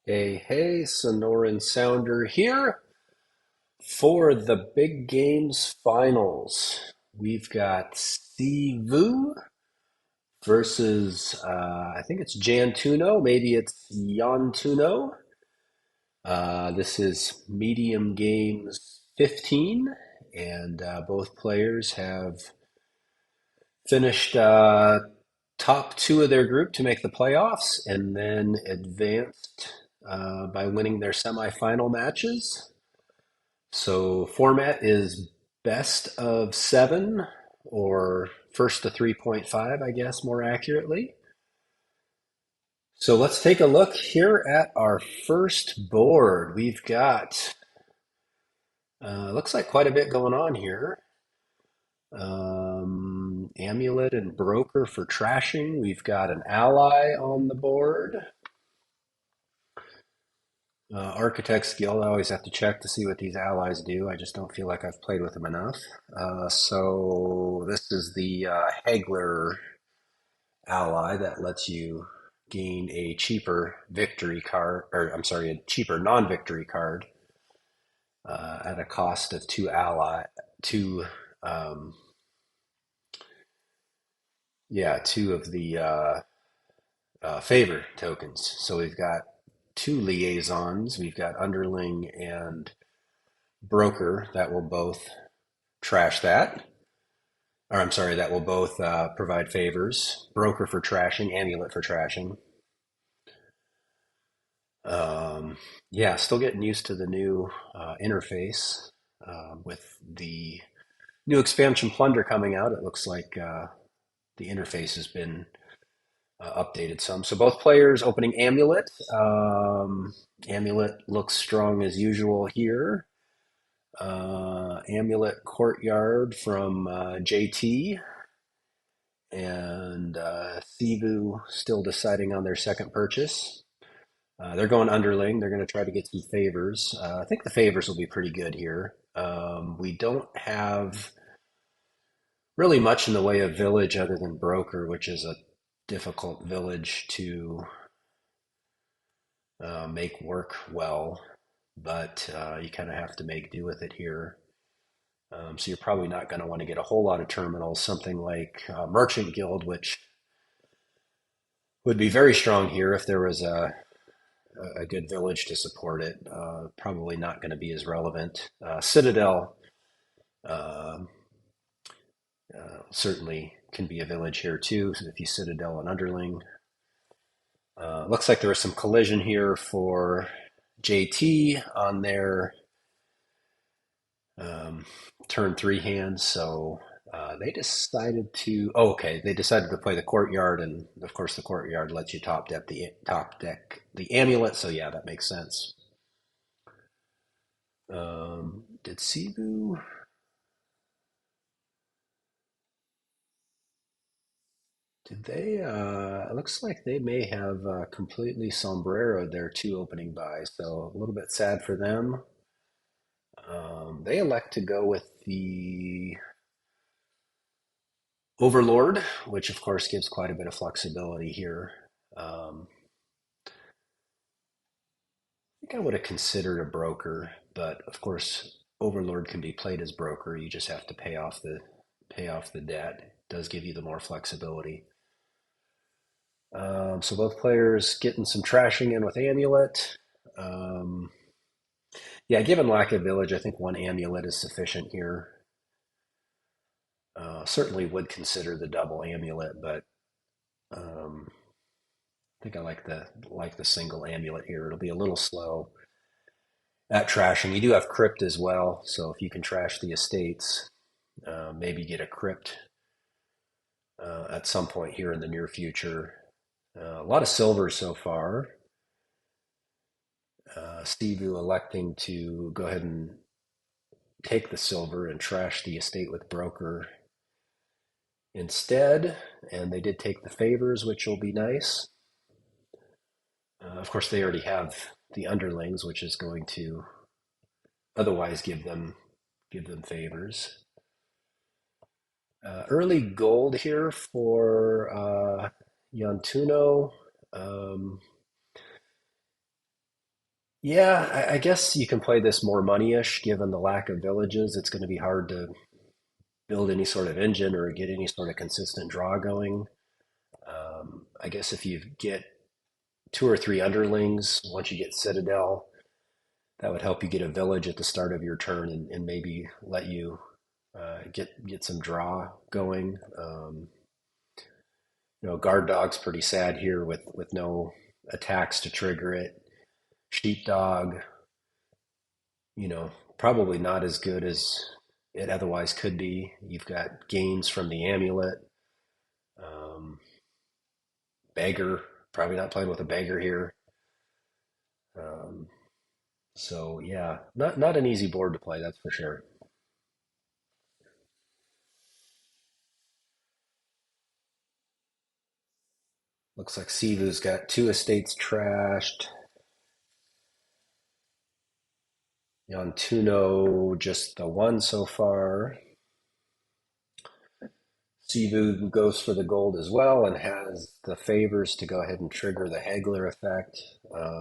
Hey, hey, Sonoran Sounder here for the big games finals. We've got Cvuu versus, I think it's Jantuno, maybe it's Jantuno. This is medium games 15, and both players have finished top two of their group to make the playoffs and then advanced by winning their semifinal matches. So format is best of seven or first to 3.5, I guess, more accurately. So let's take a look here at our first board. We've got, looks like quite a bit going on here. Amulet and Broker for trashing. We've got an ally on the board. Architect's Guild, I always have to check to see what these allies do. I just don't feel like I've played with them enough. So this is the Hagler ally that lets you gain a cheaper victory card, or I'm sorry, a cheaper non-victory card at a cost of two, um, yeah, two of the favor tokens. So we've got two liaisons. We've got underling and broker that will both trash that. Or I'm sorry, that will both provide favors. Broker for trashing, amulet for trashing. Um, yeah, still getting used to the new interface with the new expansion Plunder coming out. It looks like the interface has been updated some. So both players opening amulet. Amulet looks strong as usual here. Amulet Courtyard from JT and Cvuu still deciding on their second purchase. They're going underling. They're going to try to get some favors. I think the favors will be pretty good here. We don't have really much in the way of village other than broker, which is a difficult village to make work well, but you kind of have to make do with it here. So you're probably not going to want to get a whole lot of terminals, something like Merchant Guild, which would be very strong here if there was a good village to support it. Probably not going to be as relevant. Citadel uh, certainly can be a village here too, if you Citadel and Underling. Looks like there was some collision here for JT on their um, turn three hands, so they decided to. Oh, okay, they decided to play the courtyard, and of course the courtyard lets you top deck the amulet. So yeah, that makes sense. Did Cebu? Did they? It looks like they may have completely sombreroed their two opening buys, so a little bit sad for them. They elect to go with the Overlord, which of course gives quite a bit of flexibility here. Um, I think I would have considered a broker, but of course, Overlord can be played as broker. You just have to pay off the debt. It does give you the more flexibility. So both players getting some trashing in with Amulet. Um, yeah, given lack of village, I think one Amulet is sufficient here. Certainly would consider the double Amulet, but um, I think I like the single Amulet here. It'll be a little slow at trashing. You do have Crypt as well, so if you can trash the estates, maybe get a Crypt at some point here in the near future. A lot of silver so far. Cvuu electing to go ahead and take the silver and trash the estate with broker instead. And they did take the favors, which will be nice. Of course, they already have the underlings, which is going to otherwise give them favors. Early gold here for jantuno. Um, Yeah, I guess you can play this more money-ish given the lack of villages. It's going to be hard to build any sort of engine or get any sort of consistent draw going. I guess if you get two or three underlings, once you get Citadel, that would help you get a village at the start of your turn and maybe let you get some draw going. Guard dog's pretty sad here with no attacks to trigger it. Sheepdog, probably not as good as it otherwise could be. You've got gains from the amulet. Um, Beggar, probably not playing with a beggar here. Um, so yeah, not an easy board to play, that's for sure. Looks like Cvuu's got two estates trashed. Jantuno just the one so far. Cvuu goes for the gold as well and has the favors to go ahead and trigger the Hagler effect.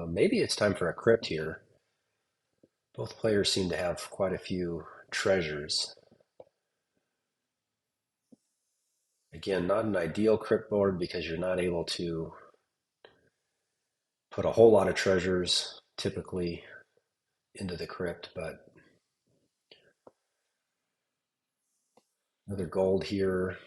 Maybe it's time for a crypt here. Both players seem to have quite a few treasures. Again, not an ideal crypt board because you're not able to put a whole lot of treasures typically into the crypt, but another gold here.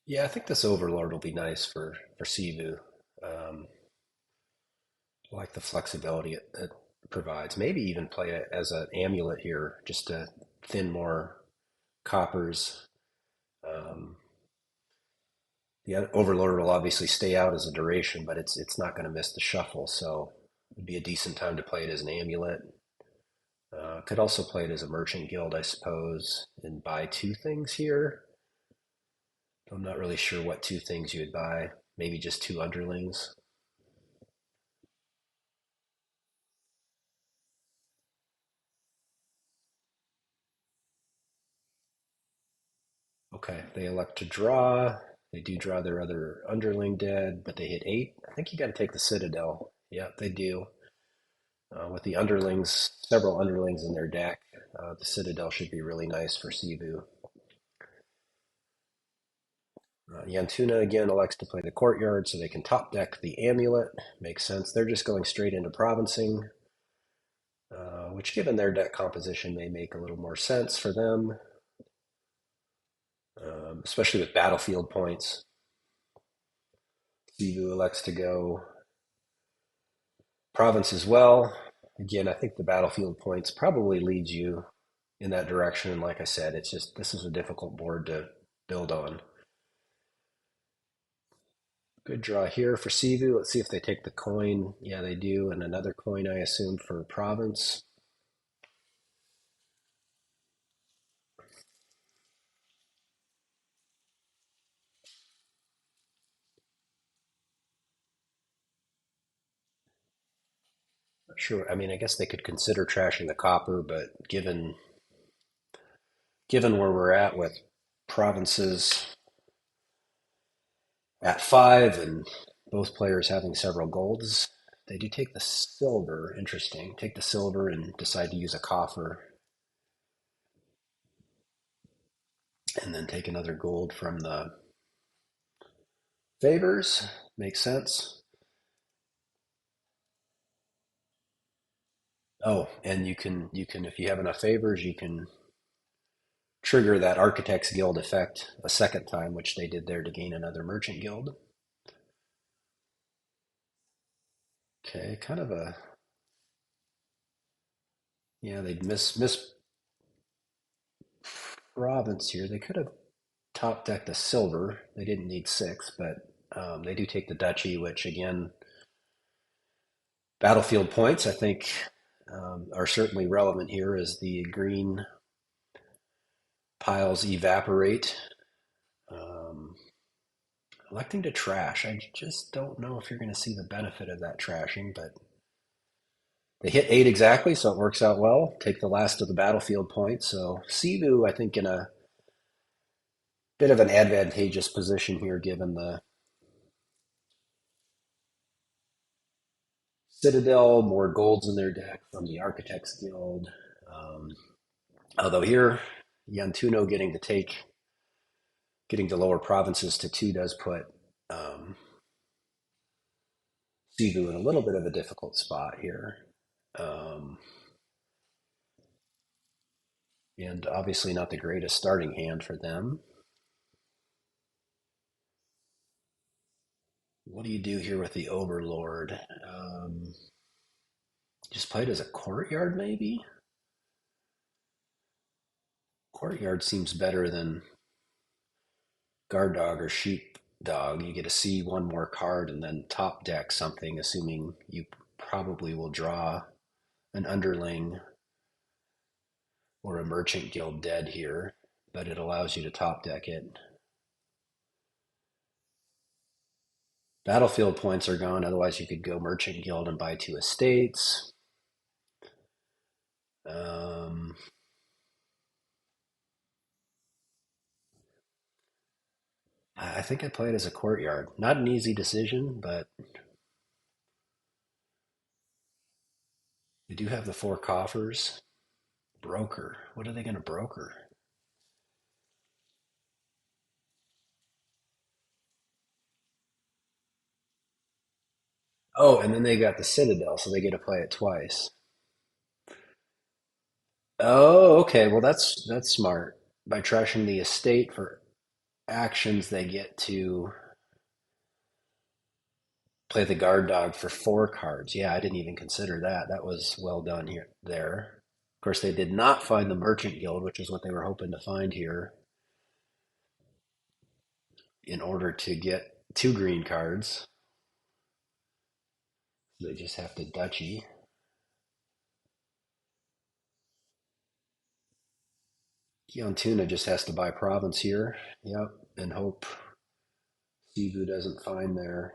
Yeah, I think this Overlord will be nice for Cvuu. Um, I like the flexibility it provides. Maybe even play it as an amulet here, just to thin more coppers. Um, the Overlord will obviously stay out as a duration, but it's not going to miss the shuffle, so it'd be a decent time to play it as an amulet. Could also play it as a merchant guild, I suppose, and buy two things here. I'm not really sure what two things you would buy. Maybe just two underlings. Okay, they elect to draw. They do draw their other underling dead, but they hit eight. I think you got to take the Citadel. Yeah, they do. With the underlings, several underlings in their deck, the Citadel should be really nice for Cvuu. Yantuna again elects to play the Courtyard so they can top deck the Amulet. Makes sense. They're just going straight into provincing, which given their deck composition may make a little more sense for them, especially with battlefield points. Cvuu elects to go province as well. Again, I think the battlefield points probably leads you in that direction. And like I said, it's just this is a difficult board to build on. Good draw here for Cvuu. Let's see if they take the coin. Yeah, they do. And another coin, I assume, for province. Not sure. I mean, I guess they could consider trashing the copper, but given where we're at with provinces at five and both players having several golds, they do take the silver. Interesting. Take the silver and decide to use a coffer and then take another gold from the favors. Makes sense. Oh, and you can if you have enough favors, you can trigger that Architects Guild effect a second time, which they did there to gain another Merchant Guild. Okay, kind of a yeah, they'd miss province here. They could have top decked a silver. They didn't need six, but they do take the duchy, which again, battlefield points I think are certainly relevant here as the green piles evaporate. Um, Electing to trash, I just don't know if you're going to see the benefit of that trashing, but they hit eight exactly, so it works out well. Take the last of the battlefield points. So Cvuu, I think, in a bit of an advantageous position here given the Citadel, more golds in their deck from the Architects Guild. Um, Although here, Jantuno getting to lower provinces to two does put um, Cvuu in a little bit of a difficult spot here. Um, and obviously not the greatest starting hand for them. What do you do here with the Overlord? Just play it as a courtyard, maybe? Courtyard seems better than guard dog or sheep dog. You get to see one more card and then top deck something, assuming you probably will draw an underling or a merchant guild dead here, but it allows you to top deck it. Battlefield points are gone, otherwise you could go merchant guild and buy two estates. Um, I think I play it as a courtyard. Not an easy decision, but they do have the four coffers. Broker. What are they going to broker? Oh, and then they got the Citadel, so they get to play it twice. Oh, okay. Well, that's smart. By trashing the estate for actions, they get to play the guard dog for four cards. Yeah, I didn't even consider that. That was well done here there. Of course, they did not find the Merchant Guild, which is what they were hoping to find here in order to get two green cards. They just have to duchy. Tuna just has to buy province here. Yep, and hope Cvuu doesn't find their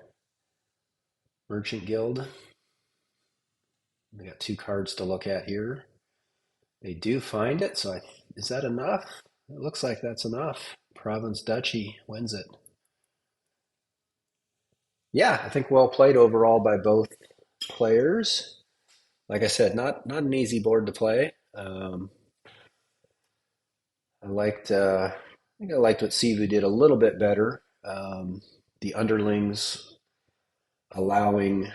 Merchant Guild. We got two cards to look at here. They do find it, so is that enough? It looks like that's enough. Province Duchy wins it. Yeah, I think well played overall by both players. Like I said, not an easy board to play. I liked I think I liked what Cvuu did a little bit better. The underlings allowing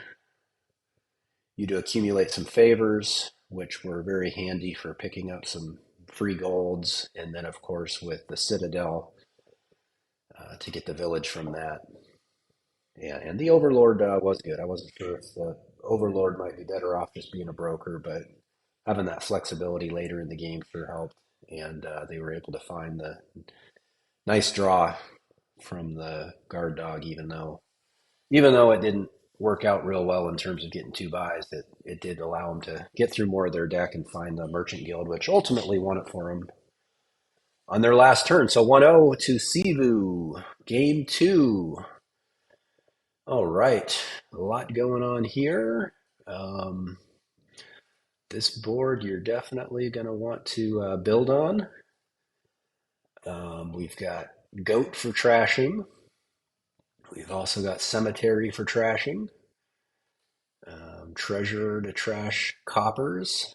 you to accumulate some favors, which were very handy for picking up some free golds, and then of course with the Citadel to get the village from that. Yeah, and the Overlord was good. I wasn't sure if the Overlord might be better off just being a broker, but having that flexibility later in the game sure helped. And they were able to find the nice draw from the guard dog, even though it didn't work out real well in terms of getting two buys, it did allow them to get through more of their deck and find the Merchant Guild, which ultimately won it for them on their last turn. So 1-0 to Cvuu. Game two. All right, a lot going on here. Um, this board you're definitely going to want to build on. We've got Goat for trashing. We've also got Cemetery for trashing. Treasure to trash coppers.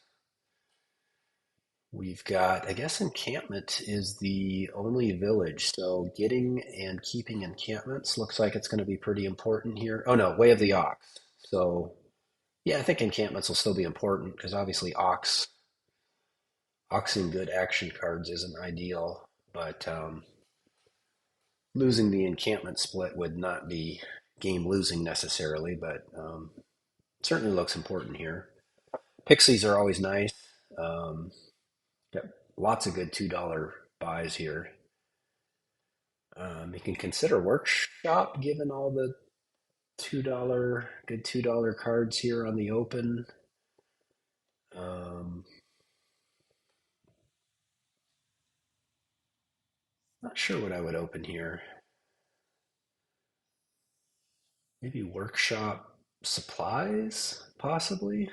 We've got, I guess encampment is the only village, so getting and keeping encampments looks like it's going to be pretty important here. Oh no, Way of the Ox. So yeah, I think encampments will still be important because obviously oxing good action cards isn't ideal, but losing the encampment split would not be game losing necessarily, but certainly looks important here. Pixies are always nice. Um, got lots of good $2 buys here. You can consider workshop given all the $2 cards here on the open. Um, Not sure what I would open here. Maybe workshop supplies, possibly.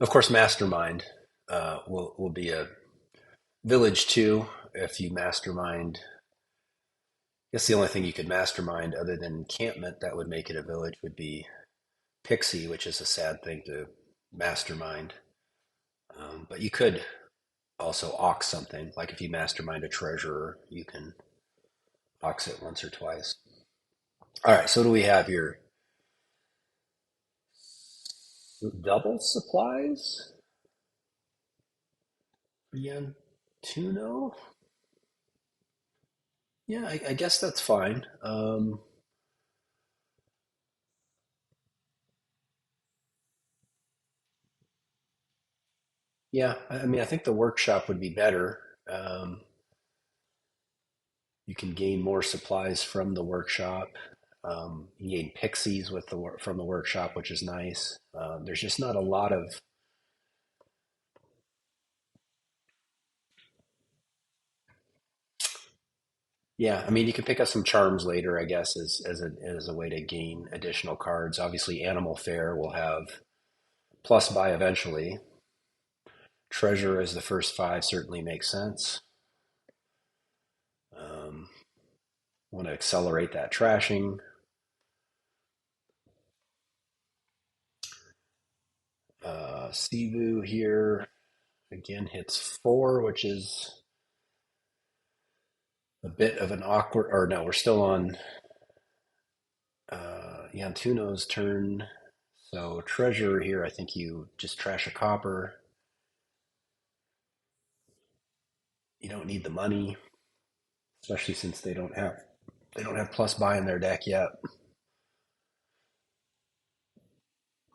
Of course, Mastermind will be a village too. If you mastermind, I guess the only thing you could mastermind other than encampment that would make it a village would be Pixie, which is a sad thing to mastermind. But you could also ox something. Like if you mastermind a treasurer, you can ox it once or twice. All right, so what do we have here? Double supplies? Jantuno? Yeah, I guess that's fine. Yeah, I mean, I think the workshop would be better. Um, you can gain more supplies from the workshop. You gain pixies with from the workshop, which is nice. There's just not a lot of. Yeah, I mean, you can pick up some charms later, I guess, as a way to gain additional cards. Obviously, Animal Fair will have plus buy eventually. Treasure as the first five certainly makes sense. Um, Want to accelerate that trashing. Cvuu here again hits four, which is a bit of an awkward. Or no, we're still on Yantuno's turn. So treasure here, I think you just trash a copper. You don't need the money, especially since they don't have plus buy in their deck yet.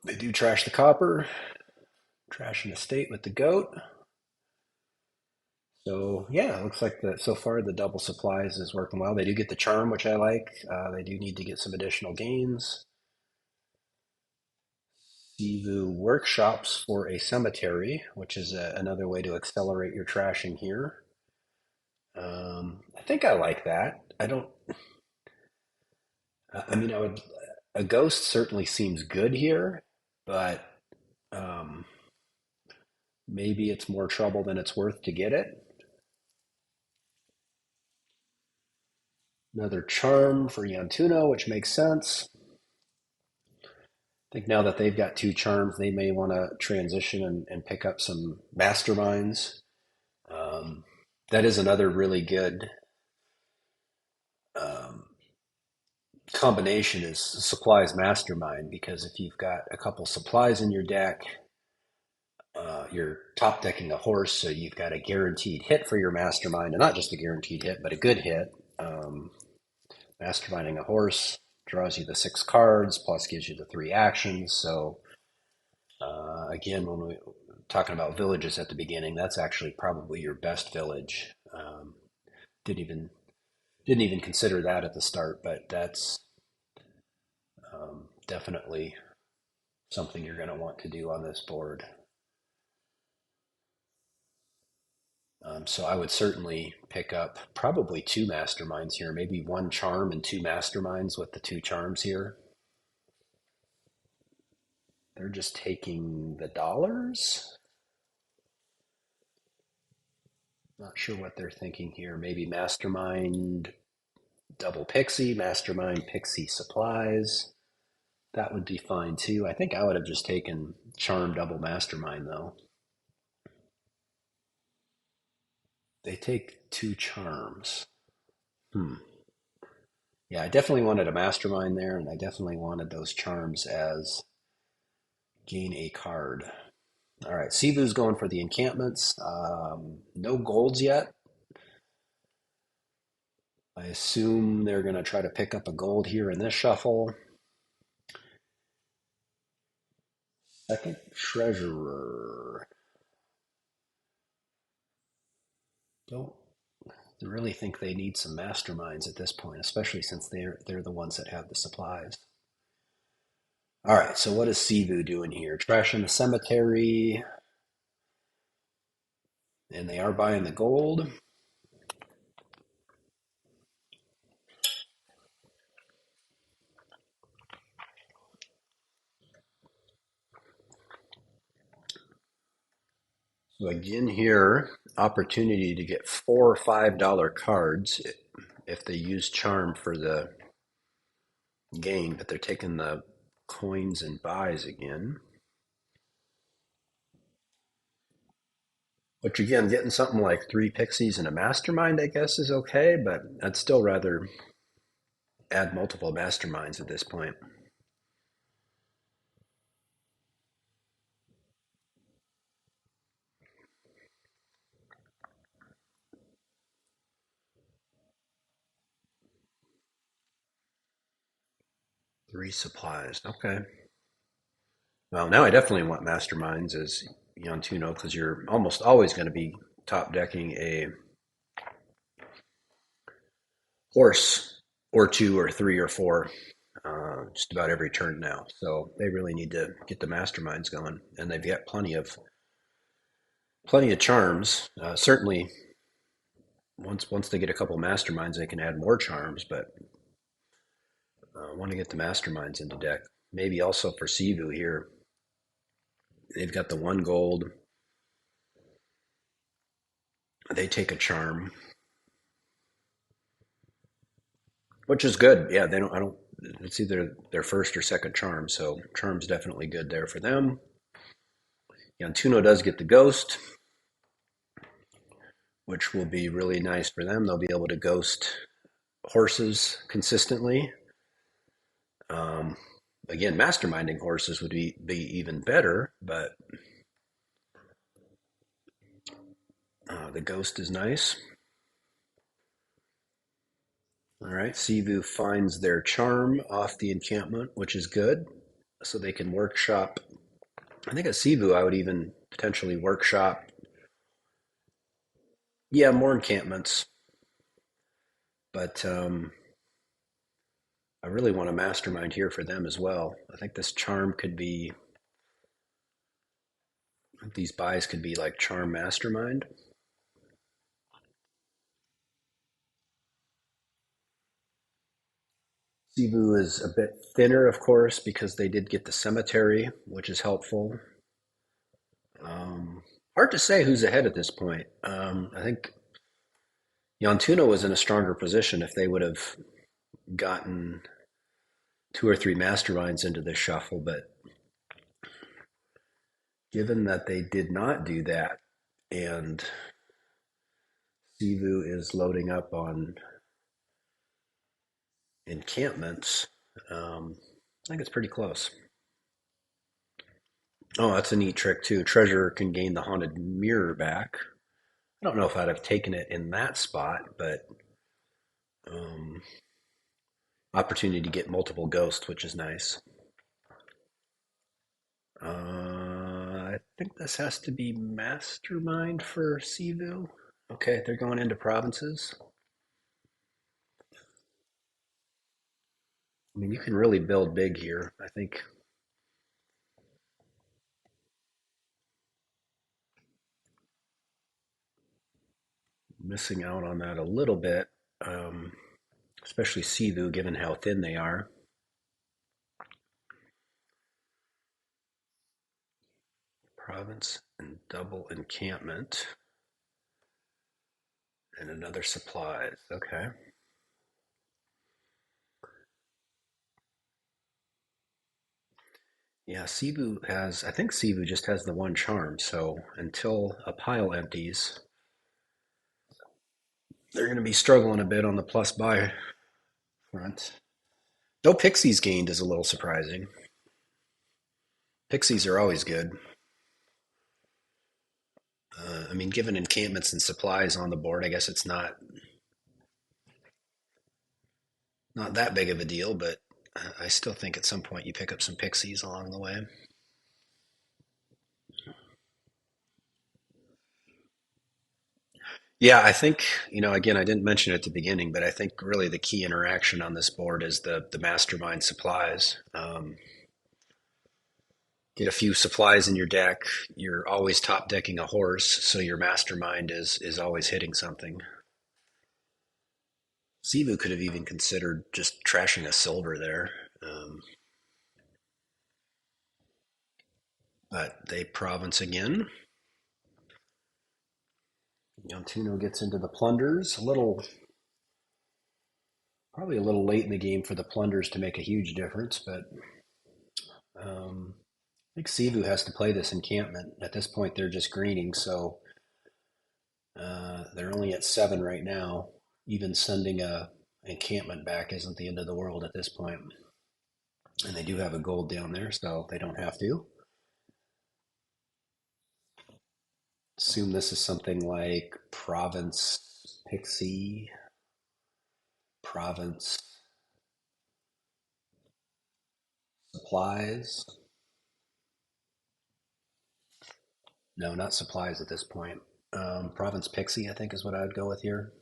They do trash the copper, trash an estate with the goat. So yeah, it looks like that so far the double supplies is working well. They do get the charm, which I like. They do need to get some additional gains. Cvuu workshops for a cemetery, which is another way to accelerate your trashing here. I think I like that. I don't. I mean, I would. A ghost certainly seems good here, but um, maybe it's more trouble than it's worth to get it. Another charm for Yantuno, which makes sense. I think now that they've got two charms, they may want to transition and pick up some masterminds. Um, that is another really good um, combination is supplies mastermind because if you've got a couple supplies in your deck, you're top decking a horse, so you've got a guaranteed hit for your mastermind, and not just a guaranteed hit, but a good hit. Um, Masterminding a horse draws you the six cards, plus gives you the three actions. So again, when we were talking about villages at the beginning, that's actually probably your best village. Didn't even didn't even consider that at the start, but that's definitely something you're going to want to do on this board. So I would certainly pick up probably two masterminds here, maybe one charm and two masterminds with the two charms here. They're just taking the dollars. Not sure what they're thinking here. Maybe mastermind double pixie, mastermind pixie supplies. That would be fine too. I think I would have just taken charm double mastermind though. They take two charms. Hmm. Yeah, I definitely wanted a mastermind there, and I definitely wanted those charms as gain a card. All right, Cvuu's going for the encampments. No golds yet. I assume they're going to try to pick up a gold here in this shuffle. Second treasurer. Don't really think they need some masterminds at this point, especially since they're the ones that have the supplies. All right, so what is Cvuu doing here? Trashing the cemetery, and they are buying the gold. So again here, opportunity to get $4 or $5 cards if they use charm for the game, but they're taking the coins and buys again. Which again, getting something like 3 pixies and a mastermind, I guess, is okay, but I'd still rather add multiple masterminds at this point. Three supplies. Okay. Well, now I definitely want masterminds as jantuno because you're almost always going to be top decking a horse or two or three or four just about every turn now. So they really need to get the masterminds going, and they've got plenty of charms. Certainly, once they get a couple masterminds, they can add more charms. But want to get the masterminds into deck. Maybe also for Cvuu here, they've got the 1 gold. They take a charm, which is good. Yeah, they don't. I don't. It's either their first or second charm, so charm's definitely good there for them. Jantuno does get the ghost, which will be really nice for them. They'll be able to ghost horses consistently. Um, Again, masterminding horses would be even better, but the ghost is nice. All right, Cvuu finds their charm off the encampment, which is good. So they can workshop. I think at Cvuu, I would even potentially workshop. Yeah, more encampments, but I really want a mastermind here for them as well. I think this charm could be. These buys could be like charm mastermind. Cvuu is a bit thinner, of course, because they did get the cemetery, which is helpful. Um, Hard to say who's ahead at this point. I think Jantuno was in a stronger position if they would have gotten 2 or 3 masterminds into the shuffle, but given that they did not do that, and Cvuu is loading up on encampments, I think it's pretty close. Oh, that's a neat trick too. Treasurer can gain the haunted mirror back. I don't know if I'd have taken it in that spot, but um, opportunity to get multiple ghosts, which is nice. I think this has to be mastermind for Cvuu. Okay, they're going into provinces. I mean, you can really build big here. I think missing out on that a little bit, um, especially Cvuu, given how thin they are. Province and double encampment and another supplies. Okay. Yeah, Cvuu has, I think Cvuu just has the 1 charm. So until a pile empties, they're going to be struggling a bit on the plus buy front. No pixies gained is a little surprising. Pixies are always good. I mean, given encampments and supplies on the board, I guess it's not that big of a deal, but I still think at some point you pick up some pixies along the way. Yeah, I think, again, I didn't mention it at the beginning, but I think really the key interaction on this board is the mastermind supplies. Get a few supplies in your deck. You're always top decking a horse, so your mastermind is always hitting something. Cvuu could have even considered just trashing a silver there, but they province again. Jantuno gets into the plunders. Probably a little late in the game for the plunders to make a huge difference, but I think Cvuu has to play this encampment. At this point, they're just greening, so they're only at 7 right now. Even sending a encampment back isn't the end of the world at this point. And they do have a gold down there, so they don't have to. Assume this is something like province pixie, province supplies. No, not supplies at this point. Province pixie, I think, is what I would go with here.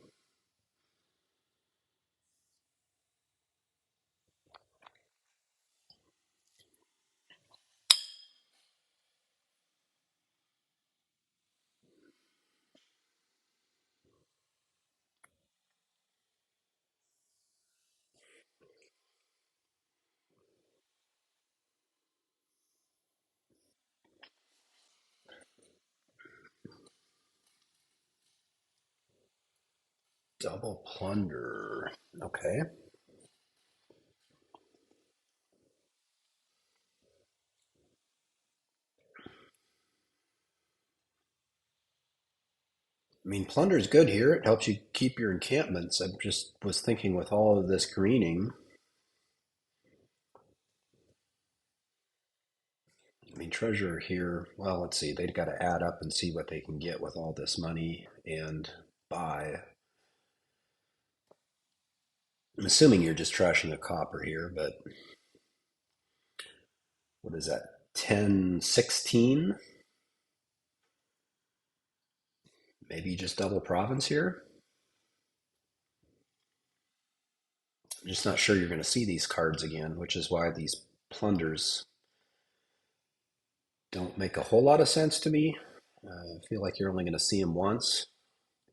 Double plunder. Okay. I mean, plunder's good here. It helps you keep your encampments. I just was thinking with all of this greening, I mean, treasure here, well, let's see. They've got to add up and see what they can get with all this money and buy. I'm assuming you're just trashing the copper here, but what is that? 10, 16? Maybe just double province here? I'm just not sure you're going to see these cards again, which is why these plunders don't make a whole lot of sense to me. I feel like you're only going to see them once,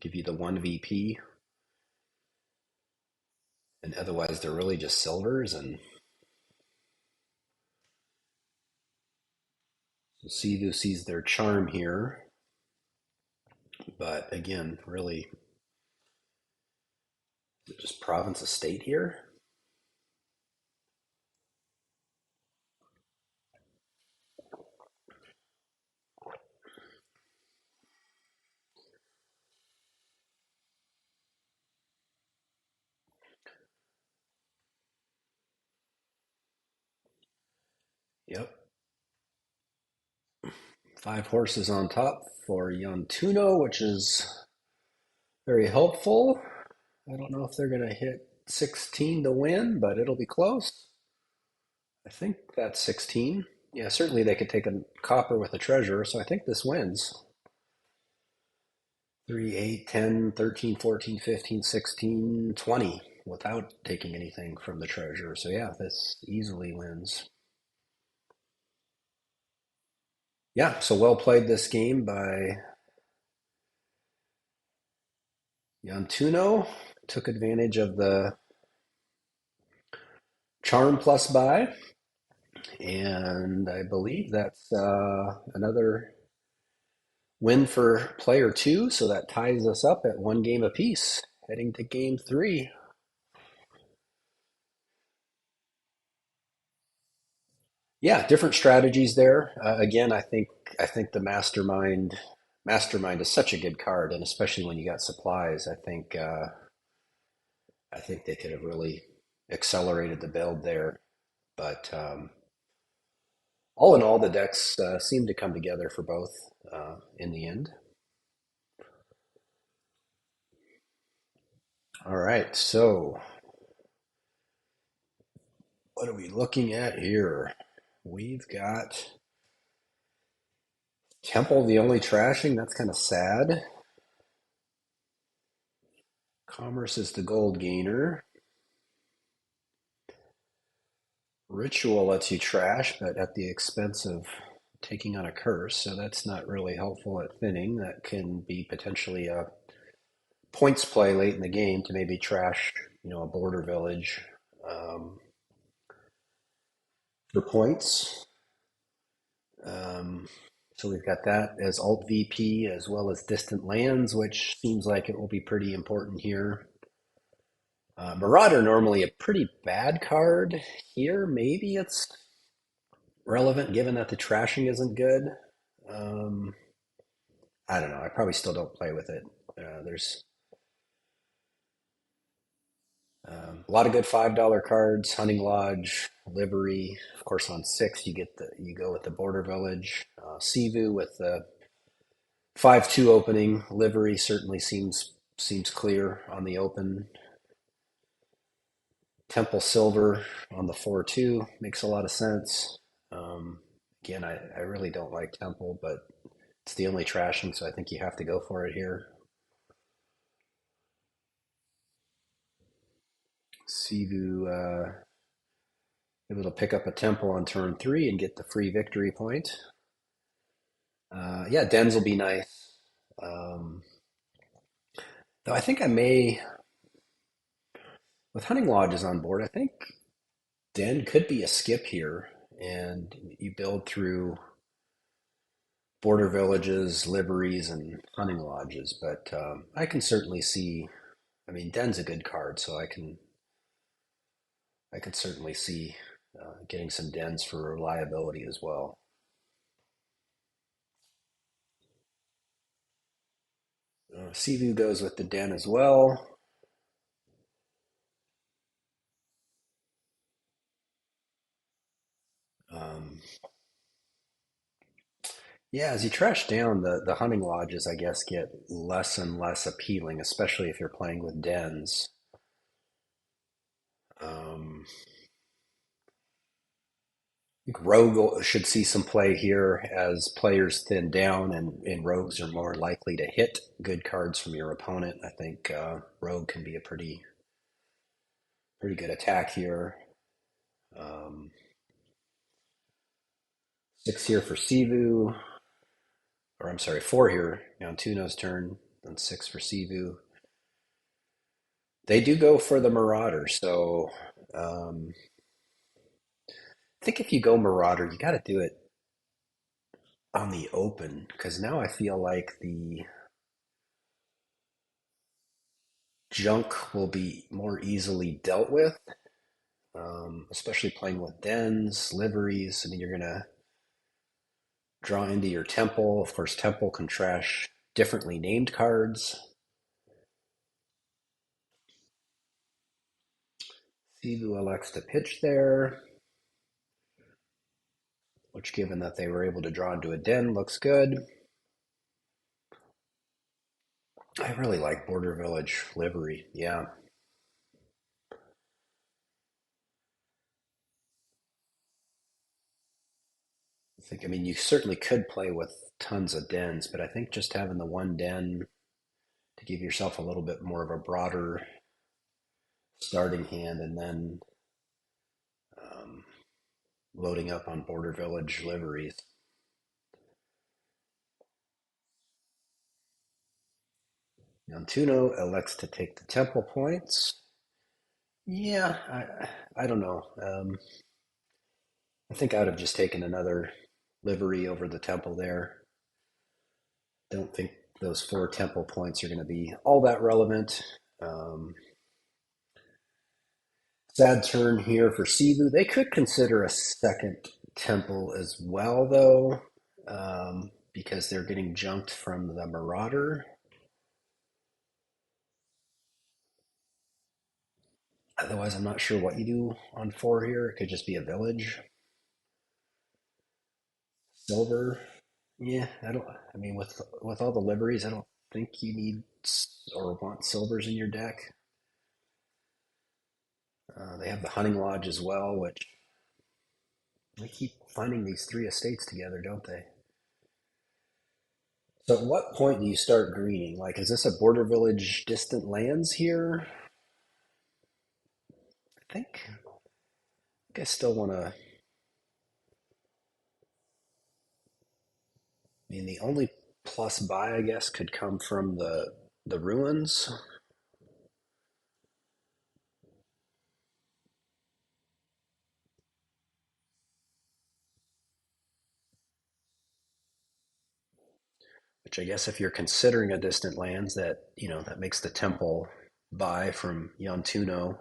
give you the one VP, and otherwise they're really just silvers. And so Cvuu sees their charm here, but again, really just province estate here. Yep, 5 horses on top for Jantuno, which is very helpful. I don't know if they're going to hit 16 to win, but it'll be close. I think that's 16. Yeah, certainly they could take a copper with a treasure, so I think this wins. 3, 8, 10, 13, 14, 15, 16, 20 without taking anything from the treasure. So yeah, this easily wins. Yeah, so well played this game by Jantuno. Took advantage of the charm plus buy, and I believe that's another win for player two. So that ties us up at 1 game apiece, heading to game three. Yeah, different strategies there. Again, I think the mastermind is such a good card, and especially when you got supplies, I think they could have really accelerated the build there. But all in all, the decks seem to come together for both in the end. All right, so what are we looking at here? We've got Temple the only trashing. That's kind of sad. Commerce is the gold gainer. Ritual lets you trash, but at the expense of taking on a curse. So that's not really helpful at thinning. That can be potentially a points play late in the game to maybe trash, a border village um, for points. Um, So we've got that as Alt VP as well as Distant Lands, which seems like it will be pretty important here. Marauder normally a pretty bad card. Here, maybe it's relevant given that the trashing isn't good. Um, I don't know. I probably still don't play with it. There's a lot of good $5 cards. Hunting Lodge, Livery. Of course, on six you go with the Border Village. Cvuu with the 5-2 opening. Livery certainly seems clear on the open. Temple Silver on the 4-2 makes a lot of sense. Um, Again, I really don't like Temple, but it's the only trashing, so I think you have to go for it here. Cvuu able to pick up a Temple on turn three and get the free victory point. Yeah, Dens will be nice. Um, though I think I may, with Hunting Lodges on board, I think Den could be a skip here, and you build through border villages, liveries, and hunting lodges. But I can certainly see. I mean, Den's a good card, so I can certainly see getting some Dens for reliability as well. Cvuu goes with the Den as well. Um, yeah, as you trash down, the hunting lodges, I guess, get less and less appealing, especially if you're playing with Dens. Um, I think Rogue should see some play here as players thin down, and Rogues are more likely to hit good cards from your opponent. I think Rogue can be a pretty good attack here. Um, Six here for Cvuu, or I'm sorry, four here on Tuno's turn, and six for Cvuu. They do go for the Marauder, so um, I think if you go Marauder, you got to do it on the open because now I feel like the junk will be more easily dealt with, especially playing with dens, liveries. I mean, you're going to draw into your temple. Of course, temple can trash differently named cards. Cvuu elects to pitch there, which, given that they were able to draw into a den, looks good. I really like Border Village livery. Yeah. I mean, you certainly could play with tons of dens, but I think just having the one den to give yourself a little bit more of a broader starting hand, and then um, loading up on Border Village liveries. Jantuno elects to take the temple points. Yeah, I don't know. I think I would have just taken another livery over the temple there. Don't think those four temple points are going to be all that relevant. Um, Sad turn here for Cvuu. They could consider a second temple as well, though, because they're getting junked from the Marauder. Otherwise, I'm not sure what you do on four here. It could just be a village. Silver. Yeah, I don't. I mean, with all the liveries, I don't think you need or want silvers in your deck. They have the hunting lodge as well, which they keep finding these three estates together, don't they? So, at what point do you start greening? Like, is this a border village distant lands here? I think I still want to. I mean, the only plus buy, I guess, could come from the ruins. which I guess if you're considering a distant lands, that that makes the temple buy from jantuno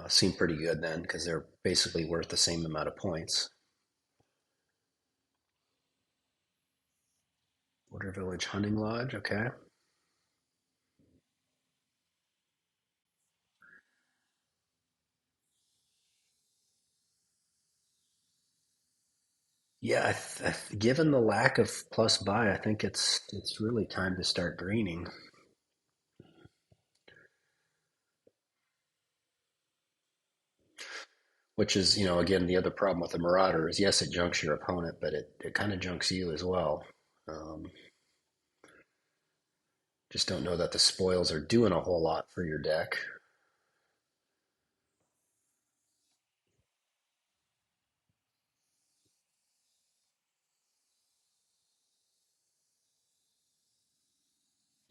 seem pretty good then, because they're basically worth the same amount of points. Border Village Hunting Lodge, okay. Yeah, given the lack of plus buy, I think it's really time to start greening. Which is, again, the other problem with the Marauder is yes, it junks your opponent, but it kind of junks you as well. Um, just don't know that the spoils are doing a whole lot for your deck.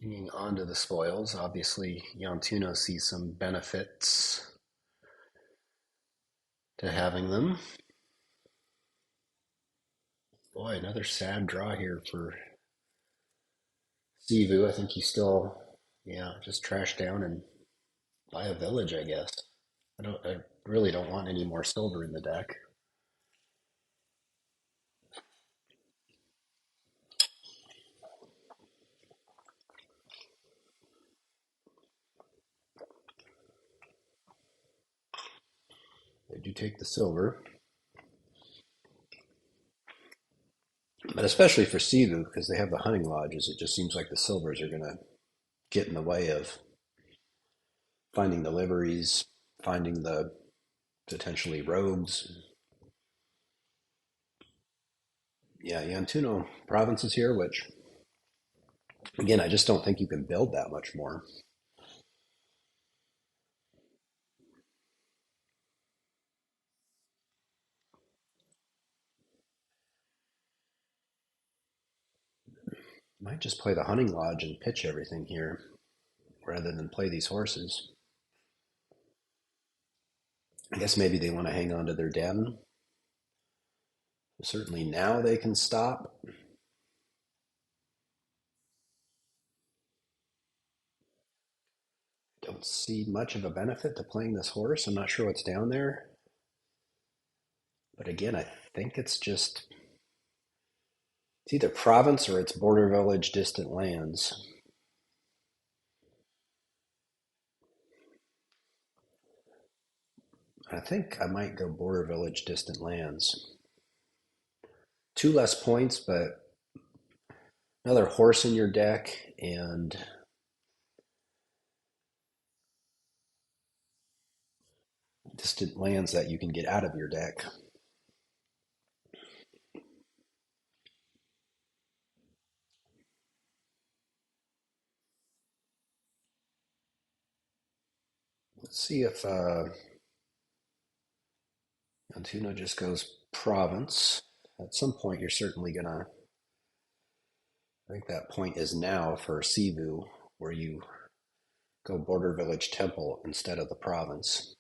Hanging on to the spoils, obviously, Yantuno sees some benefits to having them. Boy, another sad draw here for Cvuu. I think he's still, yeah, just trash down and buy a village, I guess. I really don't want any more silver in the deck. They do take the silver, but especially for Cvuu because they have the hunting lodges, it just seems like the silvers are going to get in the way of finding the liveries, finding the potentially rogues. Yeah, Yantuno province is here, which again, I just don't think you can build that much more. Might just play the hunting lodge and pitch everything here rather than play these horses. I guess maybe they want to hang on to their den. Certainly now they can stop. Don't see much of a benefit to playing this horse. I'm not sure what's down there. But again, I think it's either province or it's border village distant lands. I think I might go border village distant lands. Two less points, but another horse in your deck and distant lands that you can get out of your deck. Let's see if Antuno just goes province. At some point, you're certainly gonna. I think that point is now for Cvuu, where you go border village temple instead of the province.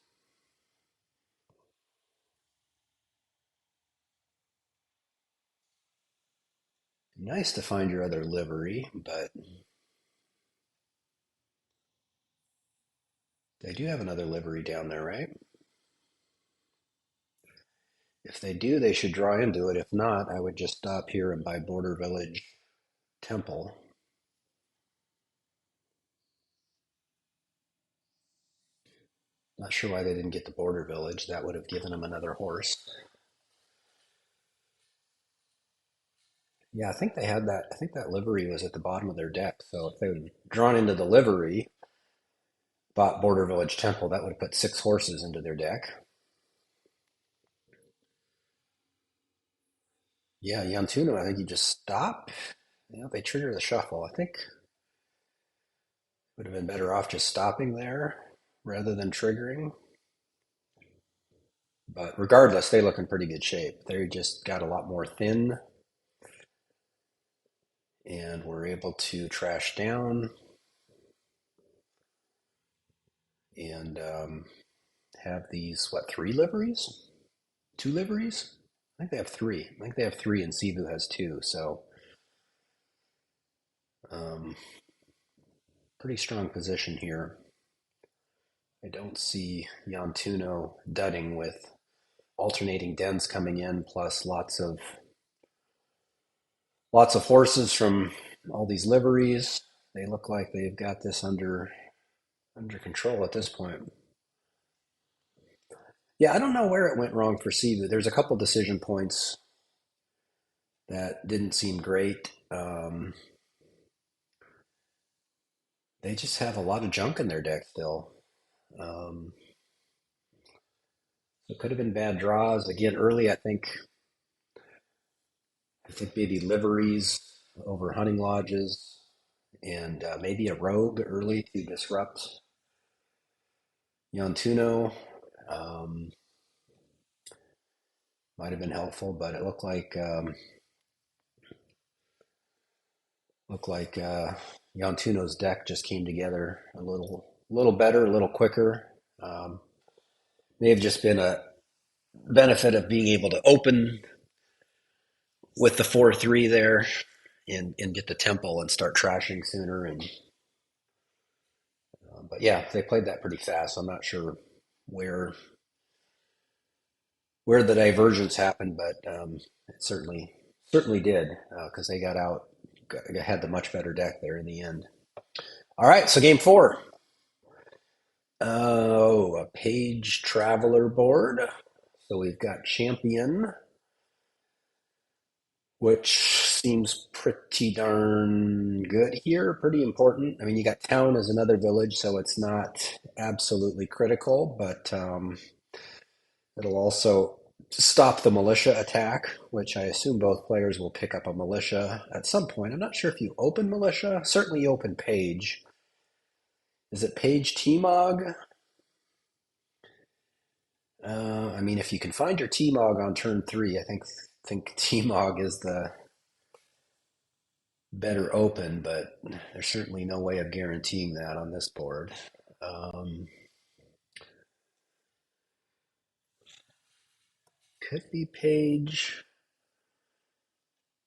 Nice to find your other livery, but they do have another livery down there, right? If they do, they should draw into it. If not, I would just stop here and buy border village temple. Not sure why they didn't get the border village. That would have given them another horse. Yeah, I think they had that. I think that livery was at the bottom of their deck. So if they would have drawn into the livery, bought Border Village Temple, that would have put six horses into their deck. Yeah, Yantuno, I think you just stop. They trigger the shuffle. I think would have been better off just stopping there rather than triggering. But regardless, they look in pretty good shape. They just got a lot more thin and were able to trash down and have these, what, three liveries? Two liveries? I think they have three. I think they have three, and Cvuu has two. So Um, Pretty strong position here. I don't see Jantuno dudding with alternating dens coming in, plus lots of horses from all these liveries. They look like they've got this under control at this point. Yeah, I don't know where it went wrong for Cvuu. There's a couple decision points that didn't seem great. They just have a lot of junk in their deck still. Um, it could have been bad draws again early. I think maybe liveries over hunting lodges and maybe a rogue early to disrupt Jantuno. Um, might have been helpful, but it looked like Jantuno's deck just came together a little better, a little quicker. Um, May have just been a benefit of being able to open with the 4-3 there and get the temple and start trashing sooner. And but yeah, they played that pretty fast. I'm not sure where where the divergence happened, but it certainly did because they had the much better deck there in the end. All right, so game four. Oh, a page traveler board. So we've got champion, which seems pretty darn good here, pretty important. I mean, you got town as another village, so it's not absolutely critical, but it'll also stop the militia attack, which I assume both players will pick up a militia at some point. I'm not sure if you open militia. Certainly you open page. Is it page T-Mog? I mean, if you can find your T-Mog on turn three, I think T-Mog is the better open, but there's certainly no way of guaranteeing that on this board. Um, could be page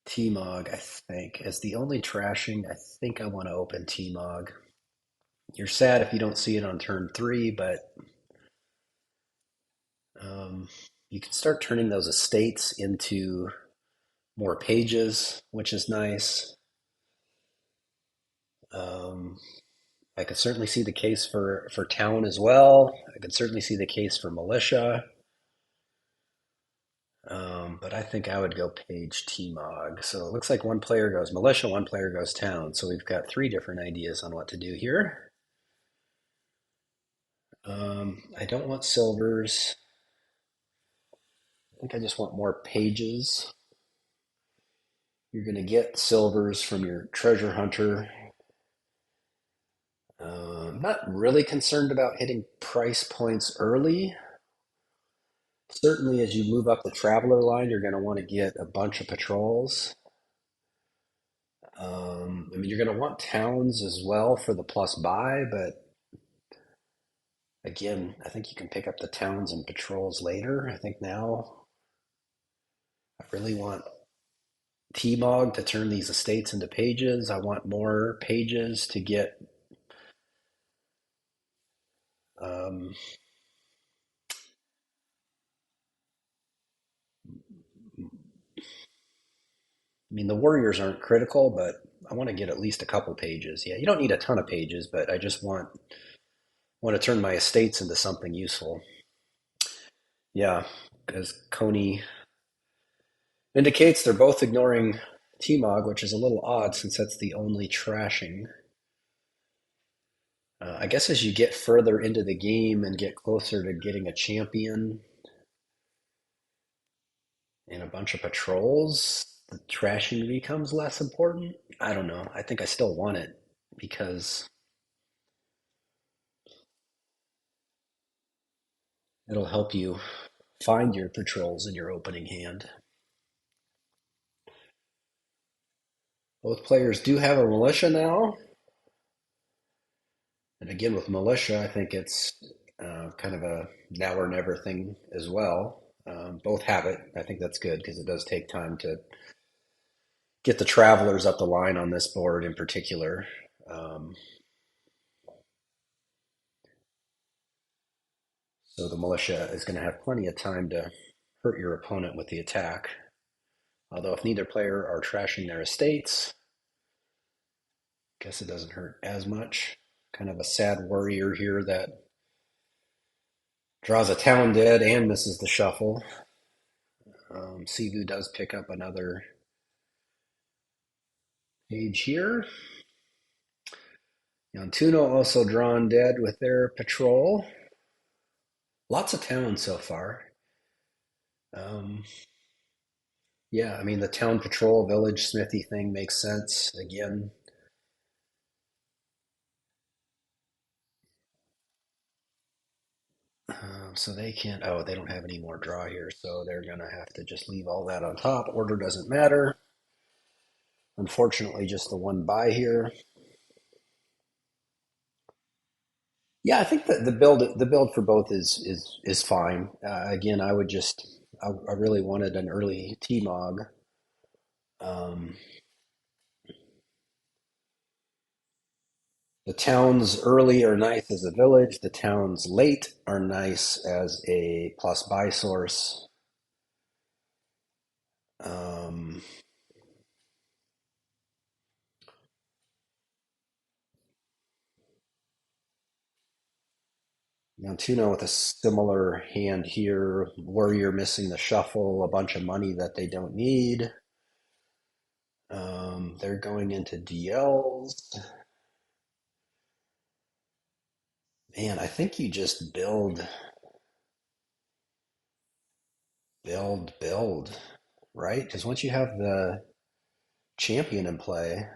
T-Mog, I think. As the only trashing, I think I want to open T-Mog. You're sad if you don't see it on turn three, but um, you can start turning those estates into more pages, which is nice. Um, I could certainly see the case for town as well. I could certainly see the case for militia. But I think I would go page T-Mog. So it looks like one player goes militia, one player goes town. So we've got three different ideas on what to do here. I don't want silvers. I think I just want more pages. You're going to get silvers from your treasure hunter. I'm not really concerned about hitting price points early. Certainly, as you move up the traveler line, you're going to want to get a bunch of patrols. I mean, you're going to want towns as well for the plus buy, but again, I think you can pick up the towns and patrols later. I think now I really want T-Mog to turn these estates into pages. I want more pages to get. Um, I mean, the warriors aren't critical, but I want to get at least a couple pages. Yeah, you don't need a ton of pages, but I just want to turn my estates into something useful. Yeah, because Coney indicates they're both ignoring T-Mog, which is a little odd since that's the only trashing. I guess as you get further into the game and get closer to getting a champion and a bunch of patrols, the trashing becomes less important. I don't know. I think I still want it because it'll help you find your patrols in your opening hand. Both players do have a militia now. And again, with militia, I think it's kind of a now or never thing as well. Both have it. I think that's good because it does take time get the travelers up the line on this board in particular. Um, so the militia is going to have plenty of time to hurt your opponent with the attack. Although if neither player are trashing their estates, I guess it doesn't hurt as much. Kind of a sad warrior here that draws a town dead and misses the shuffle. Cvuu does pick up another page here. Jantuno also drawn dead with their patrol. Lots of towns so far. Um, yeah, I mean, the town patrol, village smithy thing makes sense. Again, so they can't, oh, they don't have any more draw here, so they're going to have to just leave all that on top. Order doesn't matter. Unfortunately, just the one buy here. Yeah, I think that the build for both is fine. Again, I would just I really wanted an early T-Mog. Um, the towns early are nice as a village. The towns late are nice as a plus buy source. Um, Tuna with a similar hand here. Warrior missing the shuffle, a bunch of money that they don't need. They're going into DLs. Man, I think you just build, right? Because once you have the champion in play,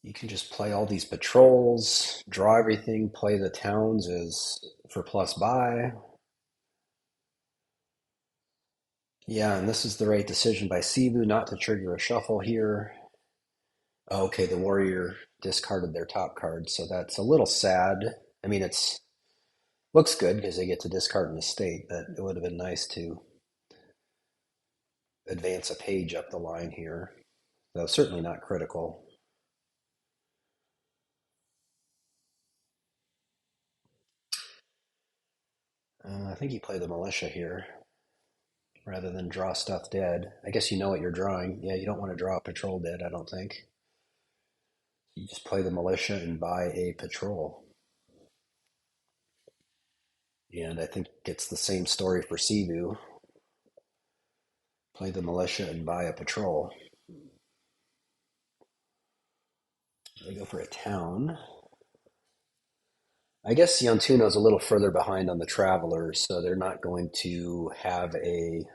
you can just play all these patrols, draw everything, play the towns as for plus buy. Yeah, and this is the right decision by Cvuu not to trigger a shuffle here. Oh, okay, the warrior discarded their top card, so that's a little sad. I mean, it's looks good because they get to discard an estate, but it would have been nice to advance a page up the line here, though certainly not critical. I think you play the militia here rather than draw stuff dead. I guess you know what you're drawing. Yeah, you don't want to draw a patrol dead, I don't think. You just play the militia and buy a patrol. And I think it's the same story for Cvuu. Play the militia and buy a patrol. They go for a town. I guess Yantuno's a little further behind on the Travelers, so they're not going to have a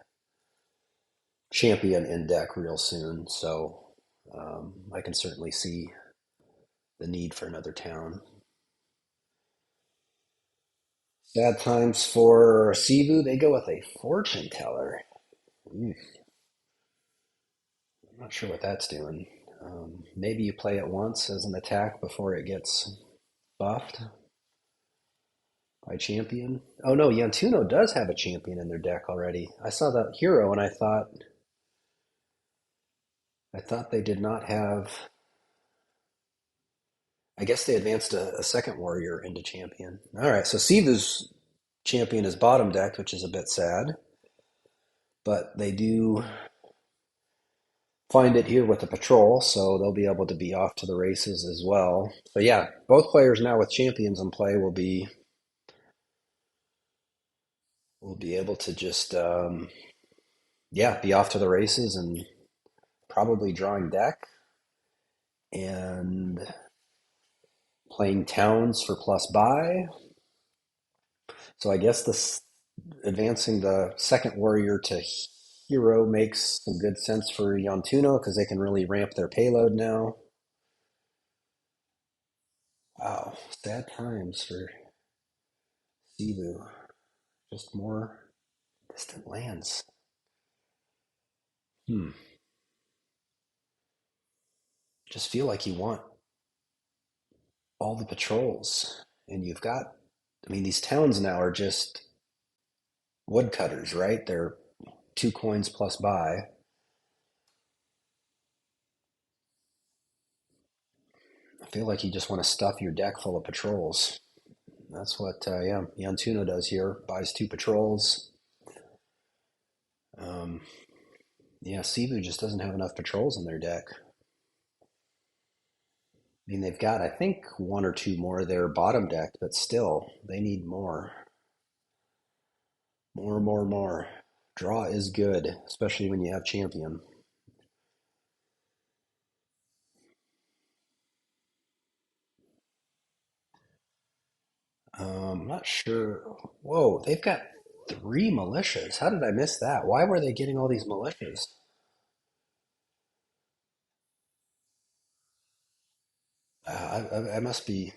champion in deck real soon. So I can certainly see the need for another town. Sad times for Cvuu. They go with a fortune teller. I'm not sure what that's doing. Maybe you play it once as an attack before it gets buffed by champion. Oh no, Yantuno does have a champion in their deck already. I saw that hero and I thought they did not have. I guess they advanced a second warrior into champion. All right, so Siva's champion is bottom decked, which is a bit sad, but they do find it here with the patrol, so they'll be able to be off to the races as well. So yeah, both players now with champions in play will be able to just yeah, be off to the races and probably drawing deck and playing towns for plus buy. So I guess this advancing the second warrior to hero makes some good sense for Yantuno because they can really ramp their payload now. Wow, sad times for Cvuu. Just more distant lands. Hmm. Just feel like you want all the patrols, and you've got. I mean, these towns now are just woodcutters, right? They're 2 coins plus buy. I feel like you just want to stuff your deck full of patrols. That's what, yeah, Jantuno does here. Buys 2 patrols. Um, yeah, Cvuu just doesn't have enough patrols in their deck. I mean, they've got, I think, 1 or 2 more of their bottom deck, but still, they need more. More, more, more. Draw is good, especially when you have champion. Not sure. Whoa, they've got 3 militias. How did I miss that? Why were they getting all these militias? I must be.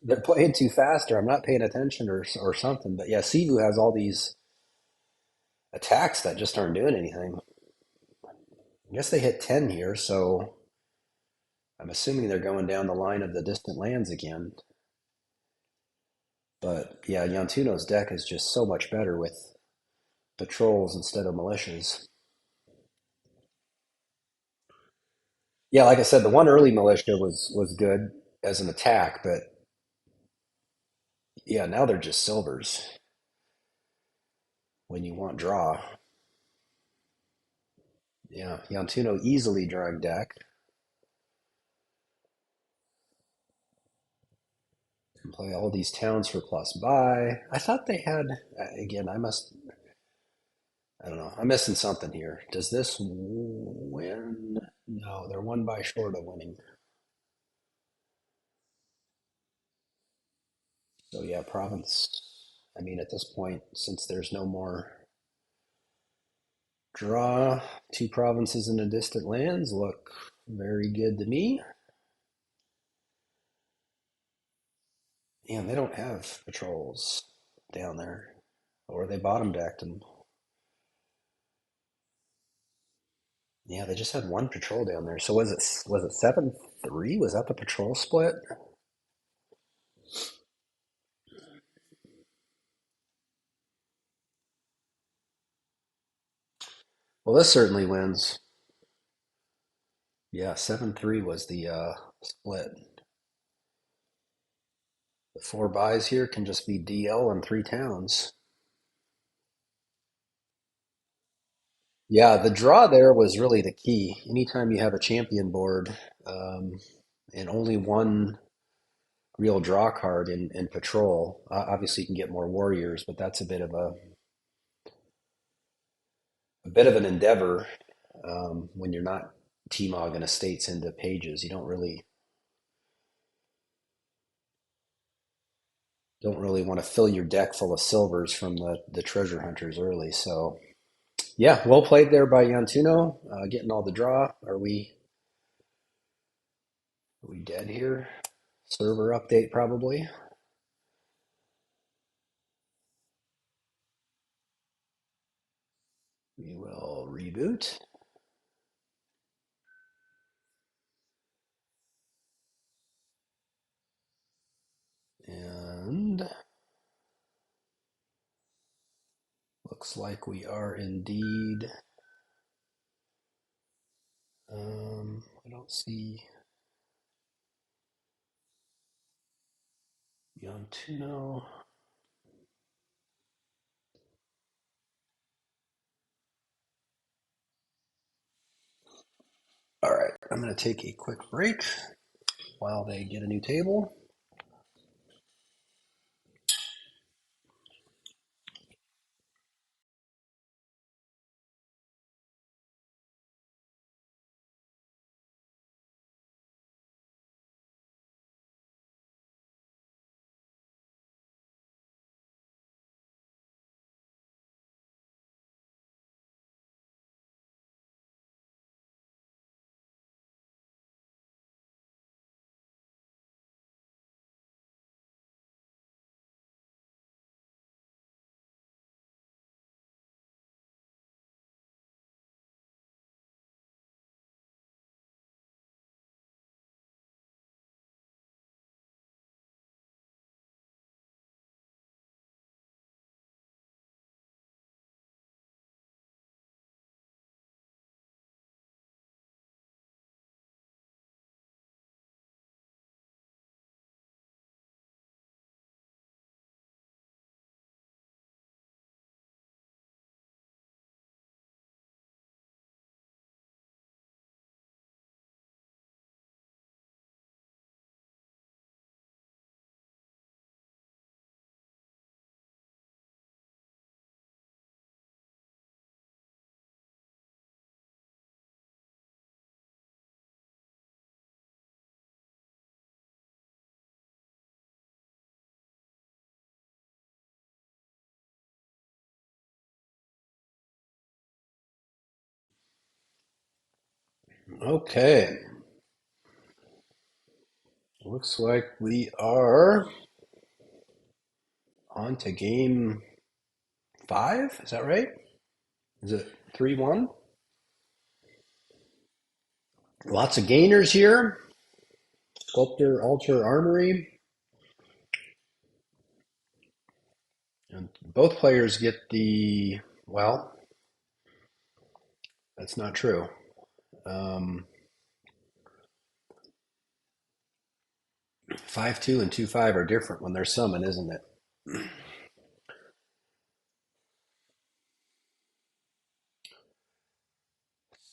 They're playing too fast, or I'm not paying attention, or something. But yeah, Cvuu has all these attacks that just aren't doing anything. I guess they hit 10 here, so I'm assuming they're going down the line of the distant lands again. But yeah, Yantuno's deck is just so much better with patrols instead of militias. Yeah, like I said, the one early militia was good as an attack, but yeah, now they're just silvers when you want draw. Yeah, Yantuno easily drawing deck. Can play all these towns for plus buy. I thought they had, again, I don't know, I'm missing something here. Does this win? No, they're 1 by short of winning. So yeah, province. I mean, at this point, since there's no more draw, 2 provinces in the distant lands look very good to me. And they don't have patrols down there, or they bottom decked them. Yeah, they just had 1 patrol down there. So was it 7-3? Was that the patrol split? Well, this certainly wins. Yeah, 7-3 was the split. The 4 buys here can just be DL and 3 towns. Yeah, the draw there was really the key. Anytime you have a champion board, um, and only 1 real draw card in patrol, obviously you can get more warriors, but that's a bit of an endeavor when you're not T-mogging estates into pages. You don't really want to fill your deck full of silvers from the treasure hunters early. So yeah, well played there by Yantuno, getting all the draw. Are we dead here? Server update probably. We will reboot. And looks like we are indeed. I don't see Yantuno. All right, I'm going to take a quick break while they get a new table. Okay, looks like we are on to game five. Is that right? Is it 3-1? Lots of gainers here. Sculptor, Altar, Armory. And both players get well, that's not true. Um, 5-2 and 2-5 are different when they're summoned, isn't it?